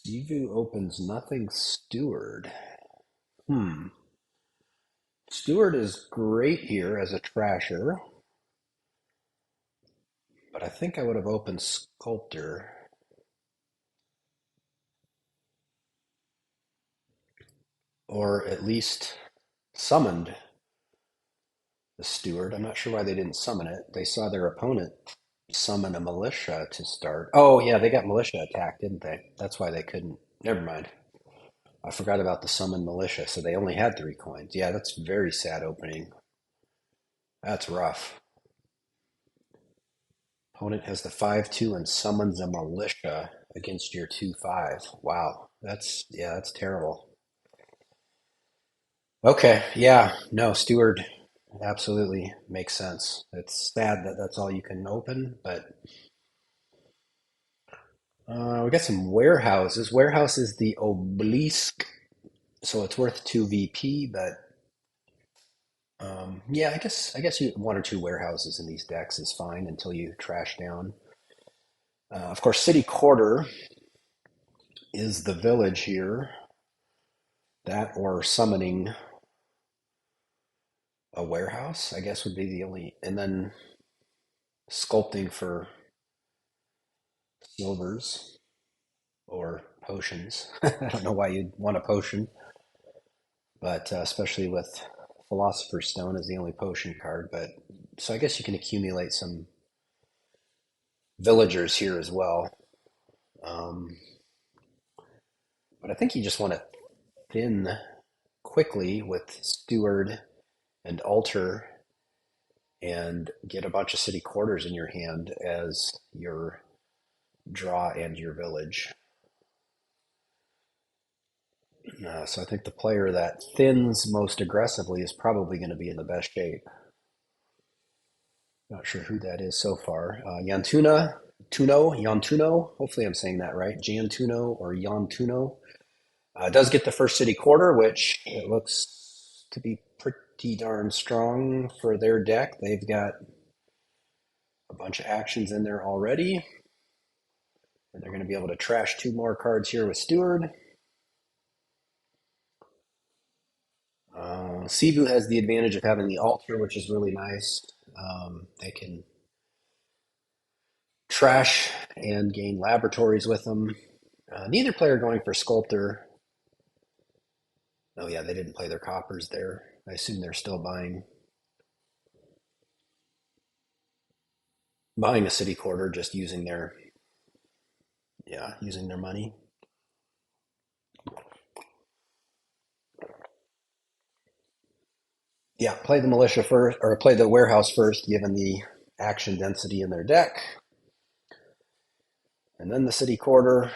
Cvuu opens nothing steward. Hmm. Steward is great here as a trasher, but I think I would have opened Sculptor or at least summoned the steward. I'm not sure why they didn't summon it. They saw their opponent summon a militia to start. Oh, yeah, they got militia attacked, didn't they? That's why they couldn't. Never mind. I forgot about the summon militia, so they only had 3 coins. Yeah, that's very sad opening. That's rough. Opponent has the 5-2 and summons a militia against your 2-5. Wow. That's terrible. Okay, yeah, no, Steward absolutely makes sense. It's sad that that's all you can open, but we got some warehouses. Warehouse is the obelisk, so it's worth 2 VP, but yeah, I guess you 1 or 2 warehouses in these decks is fine until you trash down. Of course, City Quarter is the village here. That or summoning a warehouse, I guess would be the only, and then sculpting for silvers or potions. I don't know why you'd want a potion, but especially with Philosopher's Stone is the only potion card. But so I guess you can accumulate some villagers here as well. Um, but I think you just want to thin quickly with Steward and Altar and get a bunch of city quarters in your hand as your draw and your village. So I think the player that thins most aggressively is probably going to be in the best shape. Not sure who that is so far. Jantuno. Hopefully I'm saying that right. Jantuno or Jantuno. Does get the first city quarter, which it looks to be pretty darn strong for their deck. They've got a bunch of actions in there already. And they're going to be able to trash 2 more cards here with Steward. Cvuu has the advantage of having the altar, which is really nice. They can trash and gain laboratories with them. Neither player going for sculptor. Oh yeah, they didn't play their coppers there. I assume they're still buying a city quarter, just using their money. Yeah, play the militia first, or play the warehouse first, given the action density in their deck, and then the city quarter.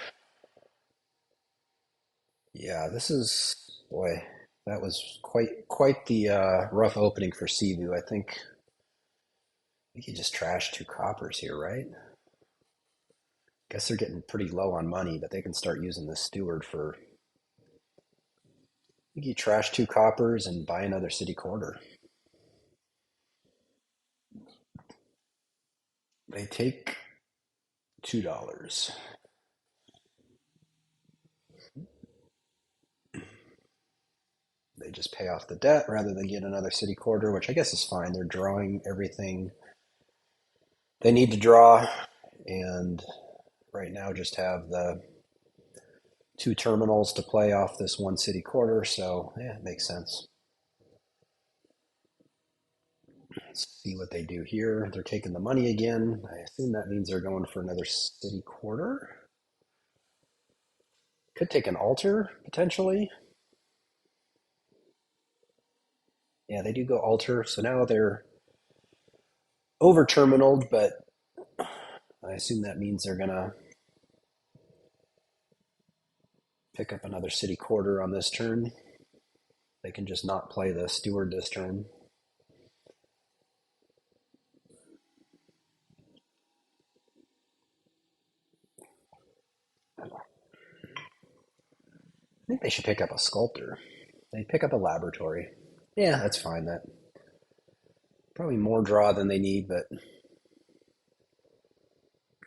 Yeah, this is boy, that was quite the rough opening for Cvuu. I think we could just trash 2 coppers here, right? Guess they're getting pretty low on money, but they can start using this steward for. I think you trash 2 coppers and buy another city quarter. They take $2. They just pay off the debt rather than get another city quarter, which I guess is fine. They're drawing everything they need to draw, and right now just have the 2 terminals to play off this 1 city quarter. So yeah, it makes sense. Let's see what they do here. They're taking the money again. I assume that means they're going for another city quarter. Could take an altar potentially. Yeah, they do go altar, so now they're over terminaled, but I assume that means they're gonna pick up another city quarter on this turn. They can just not play the steward this turn. I think they should pick up a sculptor. They pick up a laboratory. Yeah, that's fine. That probably more draw than they need, but I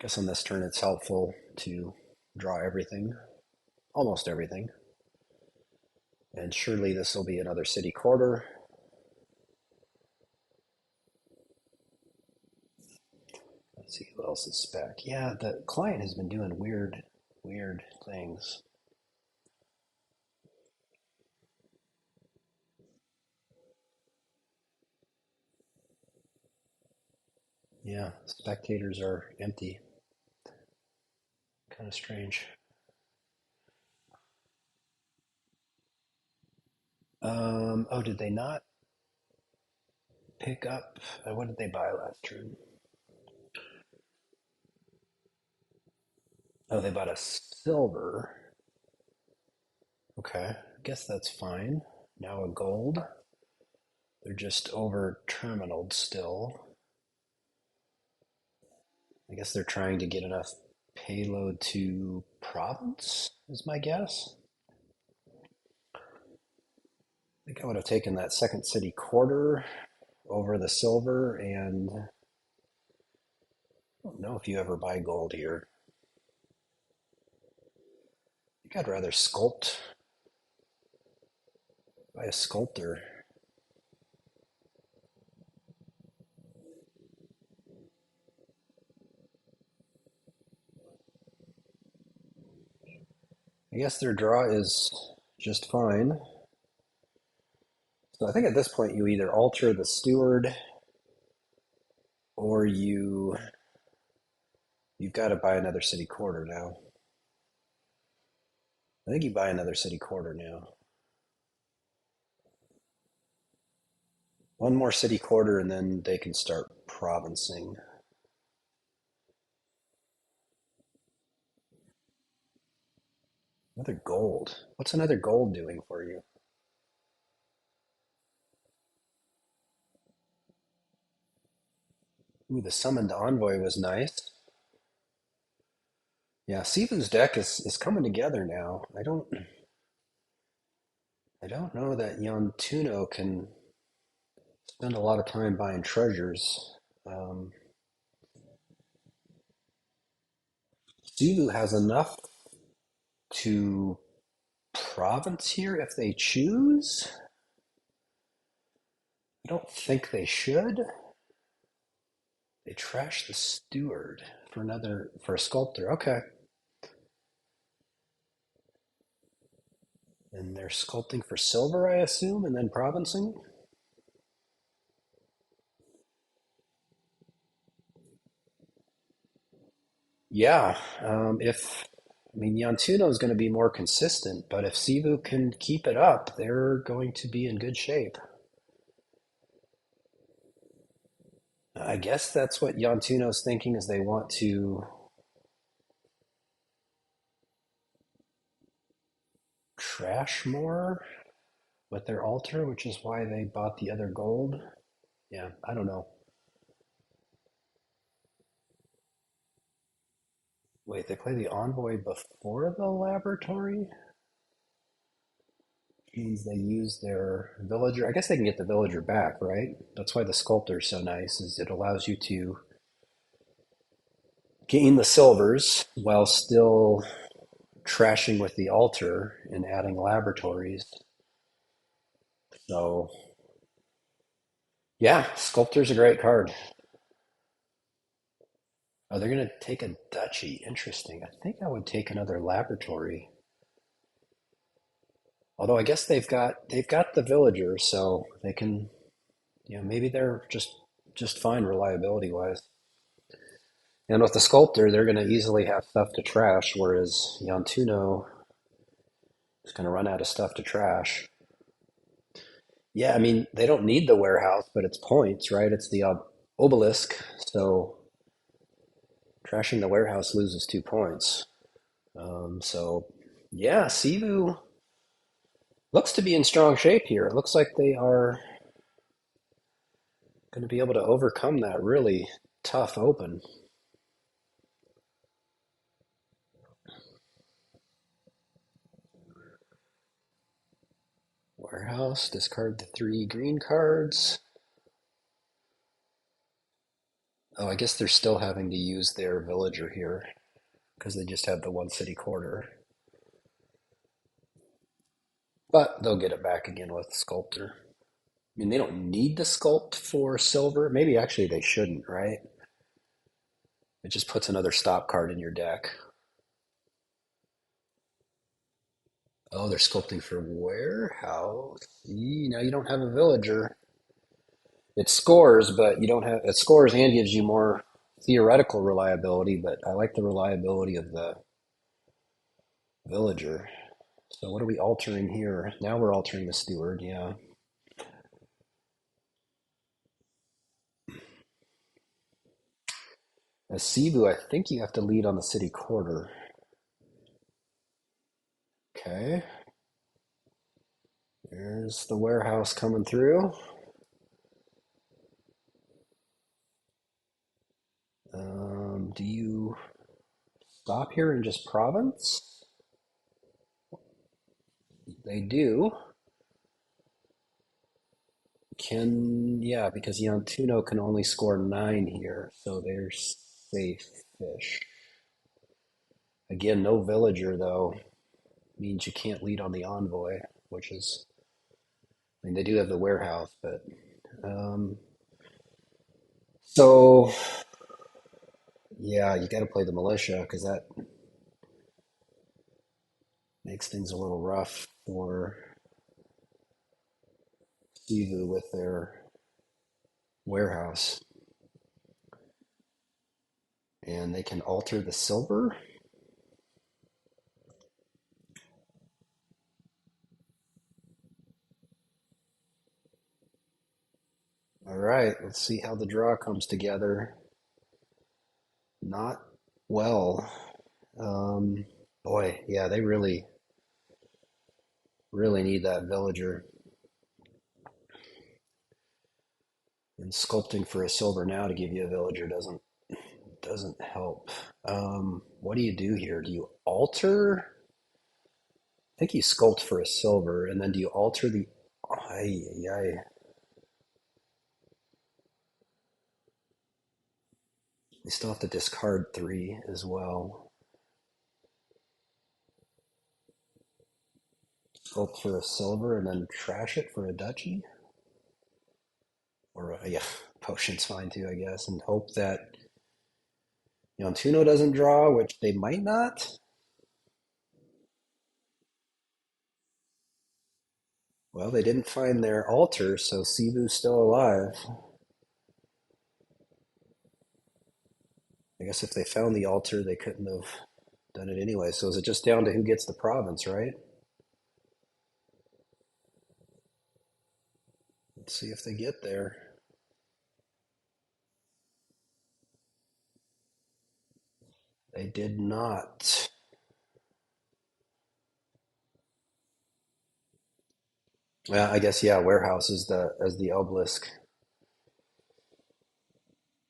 guess on this turn it's helpful to draw everything, almost everything. And surely this will be another city quarter. Let's see who else is spec. Yeah, the client has been doing weird things. Yeah, spectators are empty. Kind of strange. Oh, did they not pick up? What did they buy last turn? Oh, they bought a silver. Okay, I guess that's fine. Now a gold. They're just over terminaled still. I guess they're trying to get enough payload to province, is my guess. I think I would have taken that second city quarter over the silver, and I don't know if you ever buy gold here. I think I'd rather sculpt, buy a sculptor. I guess their draw is just fine. So I think at this point you either alter the steward or you've got to buy another city quarter now. I think you buy another city quarter now. One more city quarter and then they can start provincing. Another gold. What's another gold doing for you? Ooh, the summoned envoy was nice. Yeah, Cvuu's deck is coming together now. I don't know that jantuno can spend a lot of time buying treasures. Um, Cvuu has enough to province here if they choose. I don't think they should. They trash the steward for a sculptor. Okay. And they're sculpting for silver, I assume, and then provincing. Yeah. If I mean Jantuno is going to be more consistent, but if Cvuu can keep it up, they're going to be in good shape. I guess that's what Jantuno's thinking is they want to trash more with their altar, which is why they bought the other gold. Yeah, I don't know. Wait, they play the envoy before the laboratory? Means they use their villager. I guess they can get the villager back, right? That's why the sculptor's so nice, is it allows you to gain the silvers while still trashing with the altar and adding laboratories. So yeah, sculptor's a great card. Oh, they're gonna take a duchy. Interesting. I think I would take another laboratory. Although I guess they've got the villager, so they can, maybe they're just fine reliability wise. And with the sculptor, they're gonna easily have stuff to trash, whereas Yantuno, It's going to run out of stuff to trash. Yeah, I mean, they don't need the warehouse, but it's points, right? It's the obelisk. So trashing the warehouse loses 2 points. So, yeah, Cvuu looks to be in strong shape here. It looks like they are going to be able to overcome that really tough open. Warehouse, discard the 3 green cards. Oh, I guess they're still having to use their villager here because they just have the 1 city quarter. But they'll get it back again with Sculptor. I mean, they don't need the sculpt for silver. Maybe actually they shouldn't, right? It just puts another stop card in your deck. Oh, they're sculpting for warehouse. Now you don't have a villager. It scores, but you don't have it scores and gives you more theoretical reliability, but I like the reliability of the villager. So what are we altering here? Now we're altering the steward, yeah. As Cvuu, I think you have to lead on the city quarter. Okay. There's the warehouse coming through. Do you stop here and just province? They do. Yeah, because Jantuno can only score 9 here, so they're safe-ish. Again, no villager though means you can't lead on the envoy, which is, I mean, they do have the warehouse, but um, so yeah, you got to play the militia because that makes things a little rough for Cvuu with their warehouse, and they can alter the silver. All right, let's see how the draw comes together. Not well. Um, Boy, yeah, they really need that villager. And sculpting for a silver now to give you a villager doesn't help. What do you do here? Do you alter? I think you sculpt for a silver, and then do you alter the? Ay, ay, ay. You still have to discard 3 as well. Sculpt for a silver and then trash it for a duchy, or yeah, potion's fine too, I guess, and hope that Tuno doesn't draw, which they might not. Well, they didn't find their altar, so Cvuu's still alive. I guess if they found the altar, they couldn't have done it anyway. So is it just down to who gets the province, right? Let's see if they get there. They did not. Well, I guess yeah. Warehouse is the obelisk.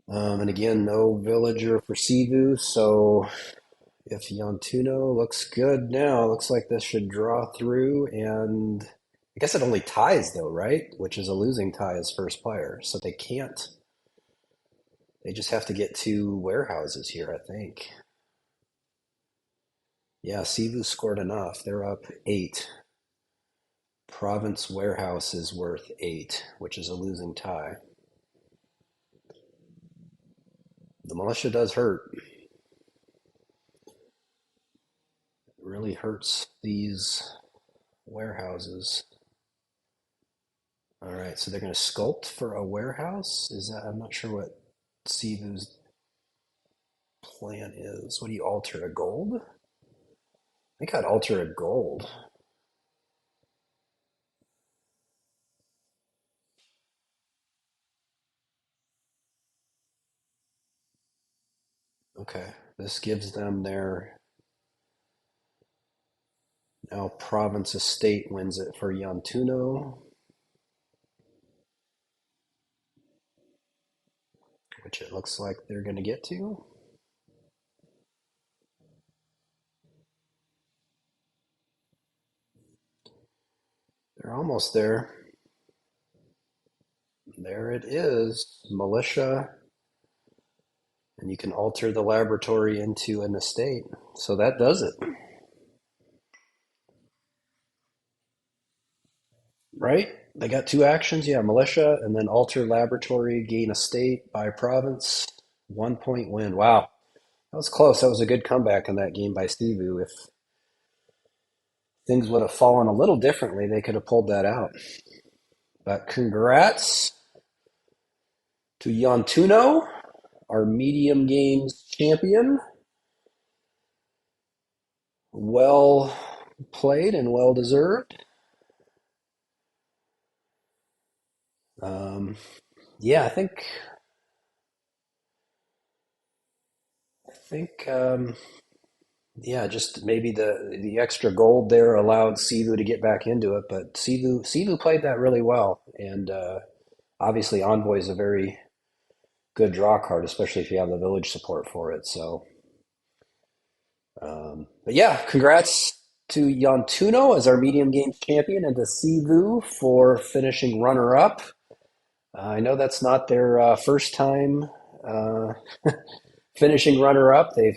And again, no villager for Cvuu. So if Yantuno looks good now, looks like this should draw through. And I guess it only ties though, right? Which is a losing tie as first player. So they can't. They just have to get 2 warehouses here, I think. Yeah, Cvuu scored enough. They're up 8. Province Warehouse is worth 8, which is a losing tie. The militia does hurt. It really hurts these warehouses. All right, so they're going to sculpt for a warehouse. Is that? I'm not sure what Cvuu's plan is. What do you alter a gold? I think I'd alter a gold. Okay, this gives them their now province estate wins it for Jantuno, which it looks like they're going to get to. They're almost there. There it is, militia, and you can alter the laboratory into an estate. So that does it, right? They got two actions, yeah, militia, and then alter laboratory, gain estate by province, 1 point win. Wow, that was close. That was a good comeback in that game by Cvuu. If things would have fallen a little differently, they could have pulled that out. But congrats to Jantuno, our medium games champion. Well played and well deserved. Um, yeah, I think yeah, just maybe the extra gold there allowed Cvuu to get back into it, but Cvuu played that really well, and obviously Envoy is a very good draw card, especially if you have the village support for it. So, but yeah, congrats to Jantuno as our medium games champion, and to Cvuu for finishing runner up. I know that's not their first time uh, finishing runner up. They've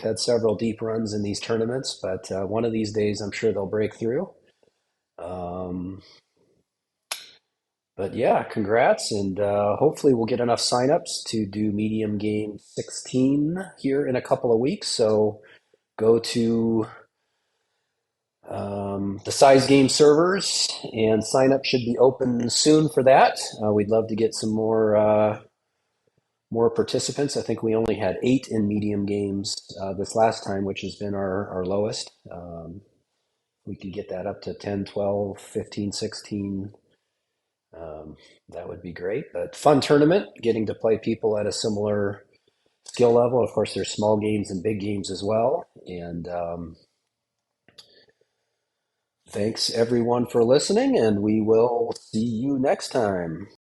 had several deep runs in these tournaments, but one of these days I'm sure they'll break through. Um, but yeah, congrats, and hopefully we'll get enough signups to do medium game 16 here in a couple of weeks. So go to the size game servers, and sign up should be open soon for that. We'd love to get some more participants. I think we only had 8 in medium games this last time, which has been our lowest. We could get that up to 10, 12, 15, 16. Um, that would be great. But fun tournament, getting to play people at a similar skill level. Of course, there's small games and big games as well. And thanks everyone for listening, and we will see you next time.